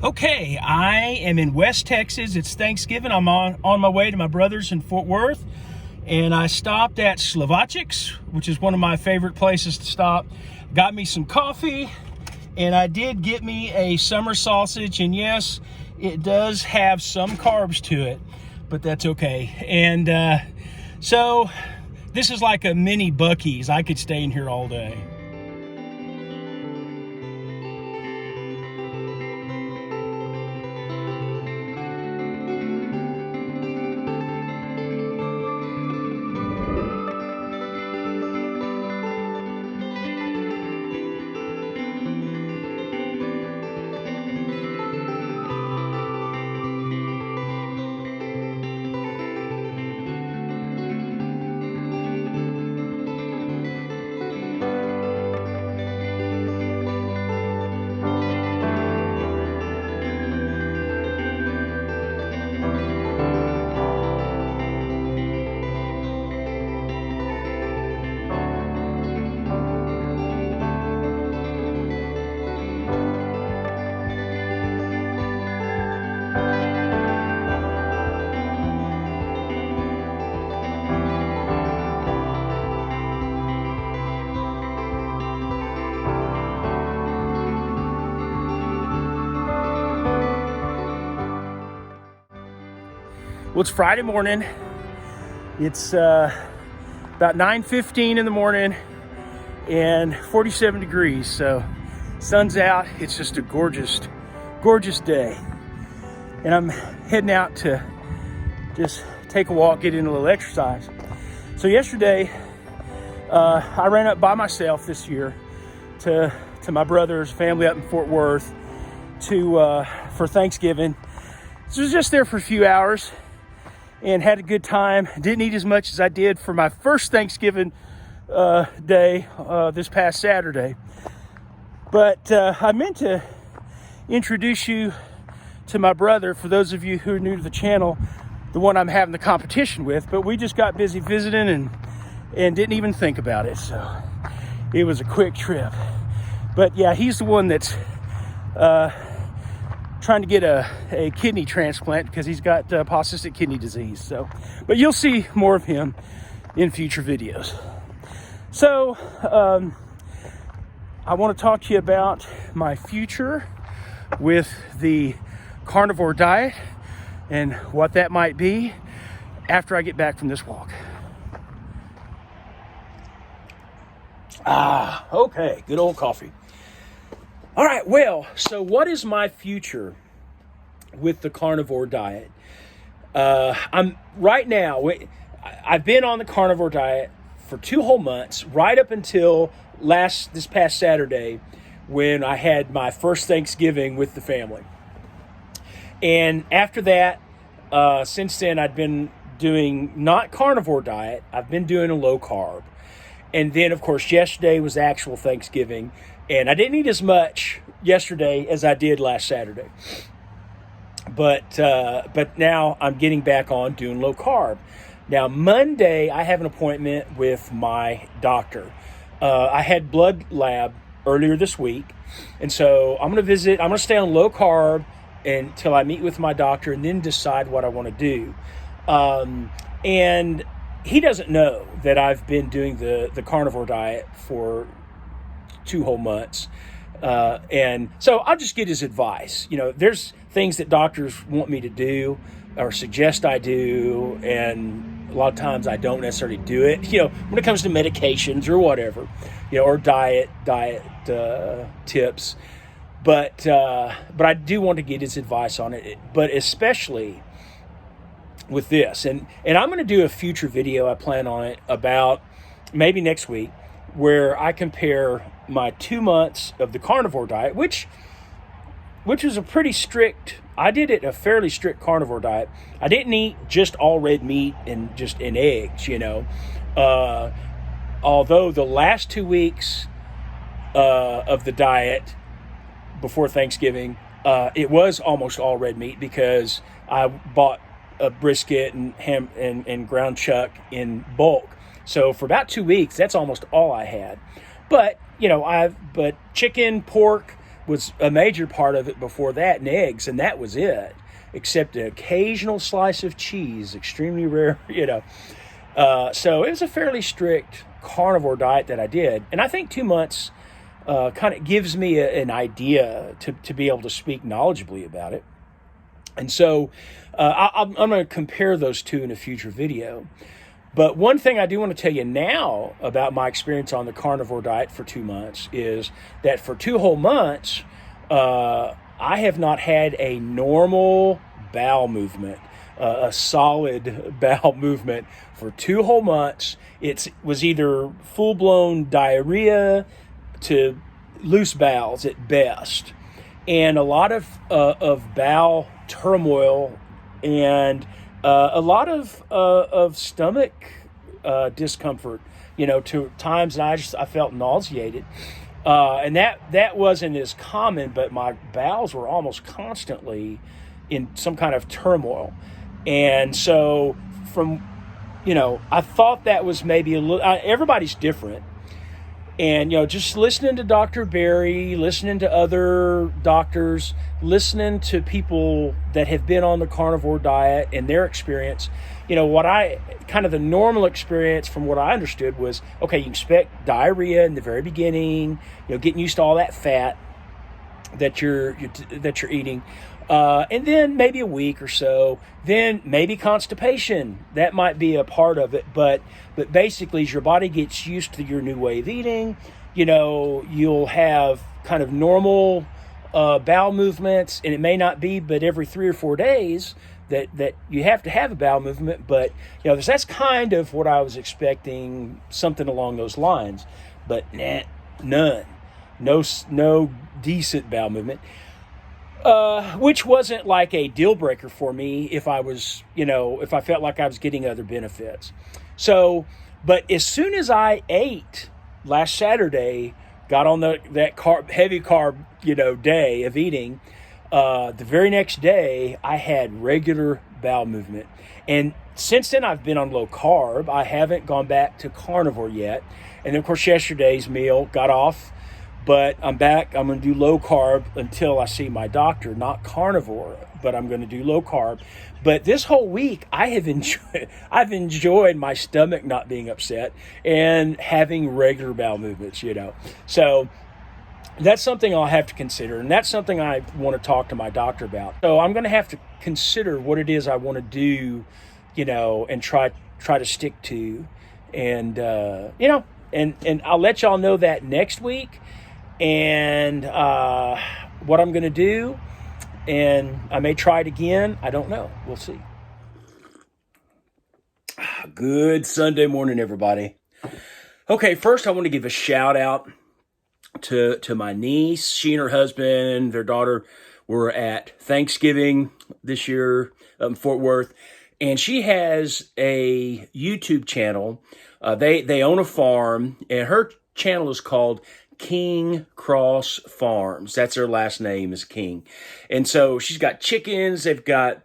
Okay, I am in West Texas. It's Thanksgiving. I'm on my way to my brother's in Fort Worth, and I stopped at Slovacek's, which is one of my favorite places to stop. Got me some coffee, and I did get me a summer sausage, and yes, it does have some carbs to it, but that's okay. And so this is like a mini Buc-ee's. I could stay in here all day. Well, it's Friday morning. It's about 9:15 in the morning and 47 degrees. So sun's out. It's just a gorgeous, gorgeous day. And I'm heading out to just take a walk, get in a little exercise. So yesterday, I ran up by myself this year to my brother's family up in Fort Worth for Thanksgiving. So I was just there for a few hours and had a good time. Didn't eat as much as I did for my first Thanksgiving day this past Saturday. But I meant to introduce you to my brother, for those of you who are new to the channel, the one I'm having the competition with. But we just got busy visiting and didn't even think about it. So it was a quick trip. But yeah, he's the one that's trying to get a kidney transplant because he's got polycystic kidney disease. But you'll see more of him in future videos. So I want to talk to you about my future with the carnivore diet and what that might be after I get back from this walk. Okay, good old coffee. All right, well, so what is my future with the carnivore diet? I've been on the carnivore diet for 2 whole months, right up until this past Saturday, when I had my first Thanksgiving with the family. And after that, since then, I've been doing not carnivore diet. I've been doing a low carb. And then, of course, yesterday was actual Thanksgiving. And I didn't eat as much yesterday as I did last Saturday. But now I'm getting back on doing low carb. Now, Monday, I have an appointment with my doctor. I had blood lab earlier this week. And so I'm going to stay on low carb until I meet with my doctor and then decide what I want to do. And he doesn't know that I've been doing the carnivore diet for 2 whole months. And so I'll just get his advice. You know, there's things that doctors want me to do or suggest I do, and a lot of times I don't necessarily do it, you know, when it comes to medications or whatever, you know, or diet tips. But I do want to get his advice on it, but especially with this. And I'm going to do a future video, I plan on it, about maybe next week, where I compare my 2 months of the carnivore diet, which was a pretty strict, I did it a fairly strict carnivore diet. I didn't eat just all red meat and eggs, you know. Although the last 2 weeks of the diet before Thanksgiving, it was almost all red meat because I bought a brisket and ham and ground chuck in bulk. So for about 2 weeks, that's almost all I had. But, you know, but chicken, pork, was a major part of it before that, and eggs, and that was it, except an occasional slice of cheese, extremely rare, So it was a fairly strict carnivore diet that I did. And I think 2 months kind of gives me an idea to be able to speak knowledgeably about it. And so I'm going to compare those two in a future video. But one thing I do want to tell you now about my experience on the carnivore diet for 2 months is that for 2 whole months, I have not had a normal bowel movement, a solid bowel movement for 2 whole months. It was either full-blown diarrhea to loose bowels at best, and a lot of bowel turmoil, and a lot of stomach discomfort, to times that I felt nauseated. And that wasn't as common, but my bowels were almost constantly in some kind of turmoil. And so I thought that was maybe a little, everybody's different. And, just listening to Dr. Berry, listening to other doctors, listening to people that have been on the carnivore diet and their experience, the normal experience from what I understood was, okay, you expect diarrhea in the very beginning, getting used to all that fat that you're eating. And then maybe a week or so, then maybe constipation. That might be a part of it, but basically as your body gets used to your new way of eating, you'll have kind of normal bowel movements, and it may not be but every 3 or 4 days that you have to have a bowel movement, but that's kind of what I was expecting, something along those lines. But none. No decent bowel movement. Which wasn't like a deal breaker for me if I was, if I felt like I was getting other benefits. So, but as soon as I ate last Saturday, got on that heavy carb, day of eating, the very next day I had regular bowel movement. And since then I've been on low carb. I haven't gone back to carnivore yet. And of course yesterday's meal got off. But I'm back. I'm going to do low carb until I see my doctor, not carnivore, but I'm going to do low carb. But this whole week, I've enjoyed my stomach not being upset and having regular bowel movements, So that's something I'll have to consider. And that's something I want to talk to my doctor about. So I'm going to have to consider what it is I want to do, and try to stick to. And, and I'll let y'all know that next week. And what I'm going to do, and I may try it again. I don't know. We'll see. Good Sunday morning, everybody. Okay, first I want to give a shout out to my niece. She and her husband, their daughter, were at Thanksgiving this year in Fort Worth, and she has a YouTube channel. They own a farm, and her channel is called King Cross Farms. That's her last name, is King. And so she's got chickens. They've got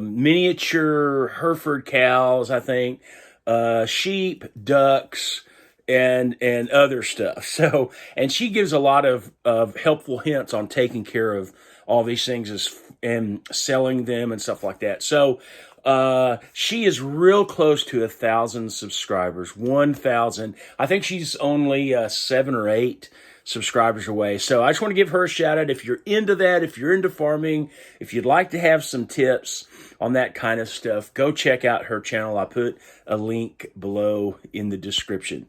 miniature Hereford cows, I think, sheep, ducks, and other stuff. So, and she gives a lot of helpful hints on taking care of all these things and selling them and stuff like that. So she is real close to 1,000 subscribers. 1,000. I think she's only 7 or 8 subscribers away. So I just want to give her a shout out. If you're into that, if you're into farming, if you'd like to have some tips on that kind of stuff, go check out her channel. I put a link below in the description.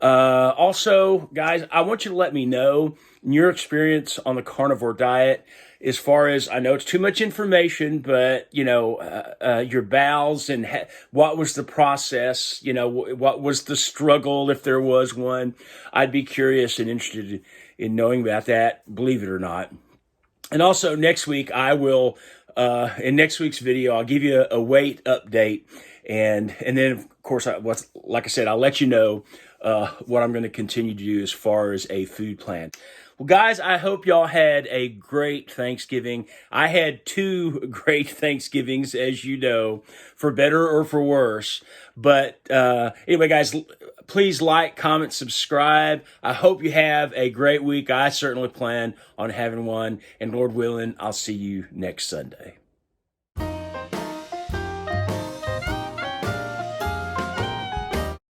Also, guys, I want you to let me know your experience on the carnivore diet. As far as, I know it's too much information, but, your bowels and what was the process, what was the struggle, if there was one. I'd be curious and interested in knowing about that, believe it or not. And also next week, I will, in next week's video, I'll give you a weight update. And then, of course, like I said, I'll let you know what I'm going to continue to do as far as a food plan. Well, guys, I hope y'all had a great Thanksgiving. I had 2 great Thanksgivings, as you know, for better or for worse. But anyway, guys, please like, comment, subscribe. I hope you have a great week. I certainly plan on having one. And Lord willing, I'll see you next Sunday.